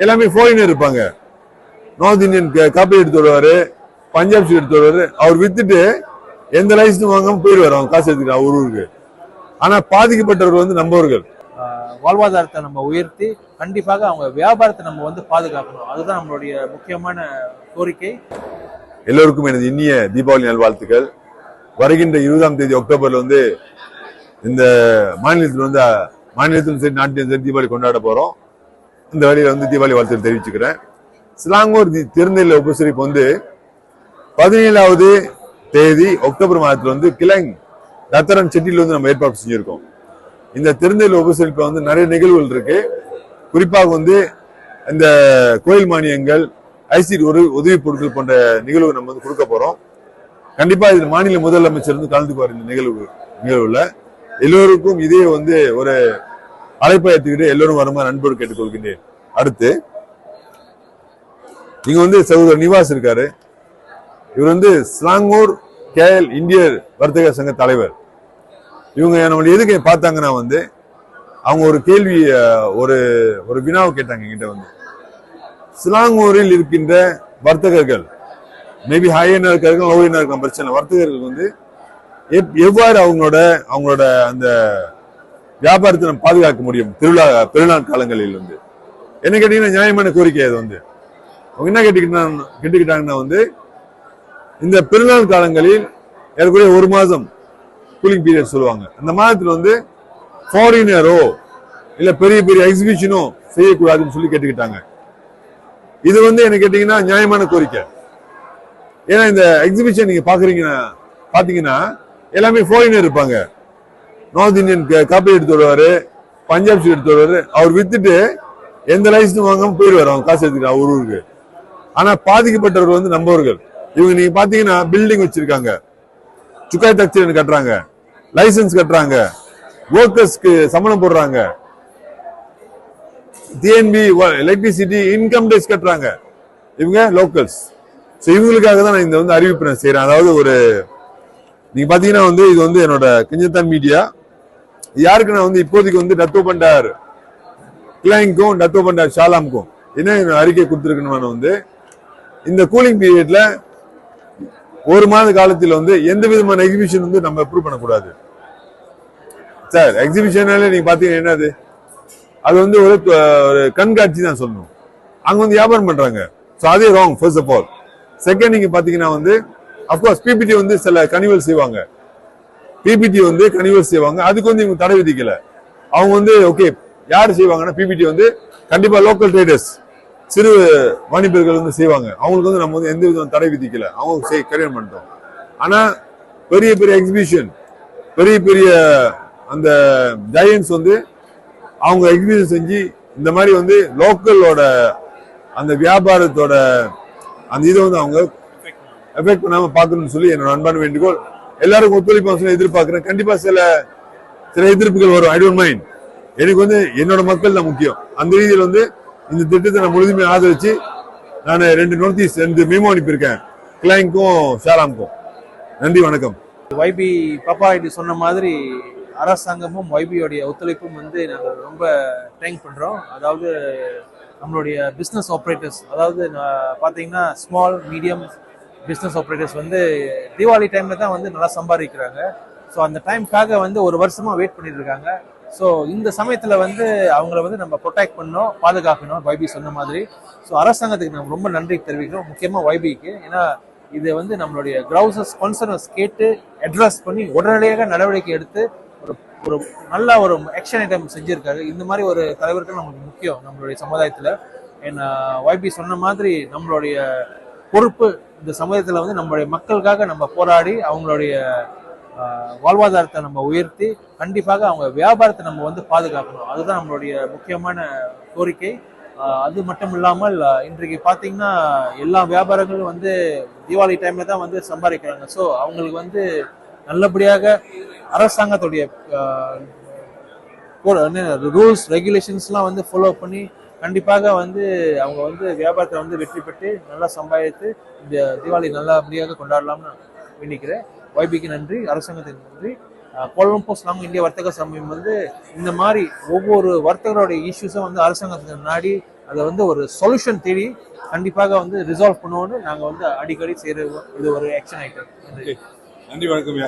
எல்லாமே ஃபாரினர் இருப்பாங்க. North Indian copy எடுத்து வருவாரு, பஞ்சாப் எடுத்து வருவாரு. அவர் வித்துட்டு எந்த லைசன்ஸ் வாங்காம போயிடுவார், அவங்க காசு எடுத்துட்டு அவர் ஊருக்கு. ஆனா பாதிக்கப்பட்டவர்கள் வந்து நம்பவர்கள். வாழ்வாதாரத்தை நம்ம உயர்த்தி கண்டிப்பாக அவங்க வியாபாரத்தை நம்ம வந்து பாதுகாக்கணும். அதுதான் நம்மளுடைய முக்கியமான கோரிக்கை. எல்லோருக்கும் எனது இனிய தீபாவளி நல்வாழ்த்துக்கள். வருகின்ற 20ஆம் தேதி அக்டோபர்ல வந்து இந்த மாநிலத்திலும் சரி நாட்டிலும் சரி தீபாவளி கொண்டாட போறோம். இந்த வழியில வந்து தீபாவளி வாழ்த்துக்கள் தெரிவிச்சுக்கிறேன். சிலாங்கூர் திருநெல்வேலி உபசரிப்பு வந்து 17ஆவது தேதி அக்டோபர் மாதத்துல வந்து கிளங் ரத்தரன் செட்டியில் வந்து நம்ம ஏற்பாடு செஞ்சிருக்கோம். இந்த திருநெல்வேலி உபசரிப்புல வந்து நிறைய நிகழ்வுகள் இருக்கு. குறிப்பாக வந்து இந்த கோயில் மானியங்கள், ஐசிடி உதவி பொருட்கள் போன்ற நிகழ்வு நம்ம வந்து கொடுக்க போறோம். கண்டிப்பா இதில் மாநில முதலமைச்சர் வந்து கலந்துக்குவார். இந்த நிகழ்வுல எல்லோருக்கும் இதே வந்து ஒரு அழைப்பை ஏற்றுக்கிட்டு எல்லோரும் வருமாறு அன்போடு கேட்டுக்கொள்கின்றேன். அடுத்து இங்க வந்து சகோதரர் நிவாஸ் இருக்காரு. இவர் வந்து ஸ்லாங்கூர் கேஎல் இந்திய வர்த்தக சங்க தலைவர். இவங்க நம்மளை எதுக்கு பார்த்தாங்கன்னா வந்து அவங்க ஒரு கேள்வி ஒரு வினாவை கேட்டாங்க என்கிட்ட வந்து, சிலாங்கூரில் இருக்கின்ற வர்த்தகர்கள் மேபி ஹையனா இருக்காங்க லோயனா இருக்காங்க பிரச்சனை, வர்த்தகர்கள் வந்து எவ்வாறு அவங்களோட அந்த வியாபாரத்தை நம்ம பாதுகாக்க முடியும் பெருநாள் காலங்களில் வந்து என்ன கேட்டீங்கன்னா நியாயமான கோரிக்கை. அது வந்து அவங்க என்ன கேட்டுக்கிட்டாங்கன்னா வந்து இந்த பெருநாள் காலங்களில் ஏற்கனவே ஒரு மாதம் கூலிங் பீரியட் சொல்லுவாங்க. அந்த மாதத்துல வந்து ஃபாரினரோ இல்ல பெரிய பெரிய எக்ஸிபிஷனோ செய்யக்கூடாதுன்னு சொல்லி கேட்டுக்கிட்டாங்க. இது வந்து என்ன கேட்டீங்கன்னா நியாயமான கோரிக்கை. ஏன்னா இந்த எக்ஸிபிஷன் நீங்க பாத்தீங்கன்னா எல்லாமே ஃபாரினர் இருப்பாங்க. நார்த் இந்தியன் காப்பி எடுத்து வருவாரு, பஞ்சாப் எடுத்து வருவாரு. அவர் வித்துட்டு எந்த லைசன்ஸ் வாங்காம போயிடுவாரு, அவங்க காசு எடுத்துட்டு அவர் ஊருக்கு. ஆனா பாதிக்கப்பட்டவர்கள் வந்து நம்பவர்கள். இவங்க நீங்க பாத்தீங்கன்னா பில்டிங் வச்சிருக்காங்க, சுக்காய் தக்சீரன் கட்டுறாங்க, லைசன்ஸ் கட்டுறாங்க, ஒர்க்கர்ஸ்க்கு சம்பளம் போடுறாங்க, டிஎன்பி எலக்ட்ரிசிட்டி இன்கம் டேக்ஸ் கட்டுறாங்க. இவங்க லோக்கல்ஸ். இவங்களுக்காக தான் நான் இந்த வந்து அறிவிப்பு நான் செய்யறேன். அதாவது ஒரு நீங்க பாத்தீங்கன்னா வந்து இது வந்து என்னோட கிஞ்சத்தான் மீடியா. யாருக்கு நான் வந்து இப்போதைக்கு வந்து டத்தோ பண்டார் கிளைங்கும் டத்தோ பண்டார் ஷாலாமுக்கும் என்ன அறிக்கை கொடுத்துருக்கணும் வந்து இந்த கூலிங் பீரியட்ல ஒரு மாத காலத்தில் வந்து எந்த விதமான எக்ஸிபிஷன் வந்து நம்ம அப்ரூவ் பண்ணக்கூடாது சார். எக்ஸிபிஷனால நீங்க பாத்தீங்கன்னா என்னது, அது வந்து ஒரு கண்காட்சி தான் சொல்லணும். அங்க வந்து வியாபாரம் பண்றாங்க. அதே wrong first of all. Second நீங்க பாத்தீங்கன்னா வந்து அப்கோர்ஸ் பிபிடி வந்து சில கனிவல் செய்வாங்க, அதுக்கு வந்து இவங்க தடை விதிக்கல. அவங்க வந்து ஓகே யாரு செய்வாங்கன்னா பிபிடி வந்து கண்டிப்பா லோக்கல் ட்ரேடர்ஸ் சிறு வாணிபர்கள் வந்து செய்வாங்க. அவங்களுக்கு வந்து நம்ம வந்து எந்த விதம் தடை விதிக்கல, அவங்க கல்யாணம் பண்ணிட்டோம். ஆனா பெரிய பெரிய எக்ஸிபிஷன், பெரிய பெரிய அந்த ஜெயன்ஸ் வந்து அவங்க எக்ஸிபிஷன் செஞ்சு இந்த மாதிரி வந்து லோக்கலோட அந்த வியாபாரத்தோட அந்த இதை வந்து அவங்க எஃபெக்ட் பண்ணாம பாக்கணும்னு சொல்லி என்னோட அன்பான வேண்டுகோள். எல்லாருக்கும் ஒத்துழைப்பு எதிர்பார்க்கிறேன். கண்டிப்பா சில எதிர்ப்புகள் வரும், ஐ டோன்ட் மைண்ட். எனக்கு வந்து என்னோட மக்கள் தான் முக்கியம். அந்த ரீதியில் வந்து இந்த திட்டத்தை நான் முழுமையாக ஆதரிச்சு நான் 2 நோட்டீஸ் 2 மெமோ அனுப்பியிருக்கேன், கிளைங்க்கும் ஷாலாமுக்கும். நன்றி, வணக்கம். YB பாப்பா இது சொன்ன மாதிரி அரசாங்கமும் YBயோடைய ஒத்துழைப்பும் வந்து நாங்கள் ரொம்ப தேங்க் பண்றோம். அதாவது நம்மளுடைய பிஸ்னஸ் ஆப்ரேட்டர்ஸ், அதாவது பார்த்தீங்கன்னா ஸ்மால் மீடியம் பிஸ்னஸ் ஆப்ரேட்டர்ஸ் வந்து தீபாவளி டைம்ல தான் வந்து நல்லா சம்பாதிக்கிறாங்க. ஸோ அந்த டைம்காக வந்து ஒரு வருஷமா வெயிட் பண்ணிட்டு இருக்காங்க. ஸோ இந்த சமயத்துல வந்து அவங்கள வந்து நம்ம ப்ரொடெக்ட் பண்ணணும், பாதுகாக்கணும், YB சொன்ன மாதிரி. ஸோ அரசாங்கத்துக்கு நம்ம ரொம்ப நன்றி தெரிவிக்கிறோம், முக்கியமா YBக்கு. ஏன்னா இது வந்து நம்மளுடைய கிரவுசஸ் கன்சர்னஸ் கேட்டு அட்ரஸ் பண்ணி உடனடியாக நடவடிக்கை எடுத்து ஒரு நல்ல ஒரு ஆக்ஷன் ஐட்டம் செஞ்சிருக்காரு. இந்த மாதிரி ஒரு தலைவர்கள் நமக்கு முக்கியம் நம்மளுடைய சமுதாயத்துல. ஏன்னா YB சொன்ன மாதிரி நம்மளுடைய பொறுப்பு இந்த சமுதாயத்துல வந்து நம்மளுடைய மக்களுக்காக நம்ம போராடி அவங்களுடைய வாழ்வாதாரத்தை நம்ம உயர்த்தி கண்டிப்பாக அவங்க வியாபாரத்தை நம்ம வந்து பாதுகாக்கணும். அதுதான் நம்மளுடைய முக்கியமான கோரிக்கை. அது மட்டும் இல்லாமல் இன்றைக்கு பார்த்தீங்கன்னா எல்லா வியாபாரங்களும் வந்து தீபாவளி டைம்ல தான் வந்து சம்பாதிக்கிறாங்க. ஸோ அவங்களுக்கு வந்து நல்லபடியாக அரசாங்கத்துடைய ரூல்ஸ் ரெகுலேஷன்ஸ்லாம் வந்து ஃபாலோ பண்ணி கண்டிப்பாக வந்து அவங்க வந்து வியாபாரத்தை வந்து வெற்றி பெற்று நல்லா சம்பாதித்து இந்த தீபாவளி நல்லபடியாக கொண்டாடலாம்னு வேண்டிக்கிறேன். YBக்கு நன்றி, அரசாங்கத்துக்கு நன்றி. கோலம்போ ஸ்லாங் இந்திய வர்த்தக சமயம் வந்து இந்த மாதிரி ஒவ்வொரு வர்த்தகருடைய இஷ்யூஸும் வந்து அரசாங்கத்துக்கு நாடி அதை வந்து ஒரு சொல்யூஷன் தேடி கண்டிப்பாக வந்து ரிசால்வ் பண்ணுவோம்னு நாங்கள் வந்து அடிக்கடி செய்கிற இது ஒரு ஆக்ஷன் ஐட்டம். நன்றி, வணக்கம்.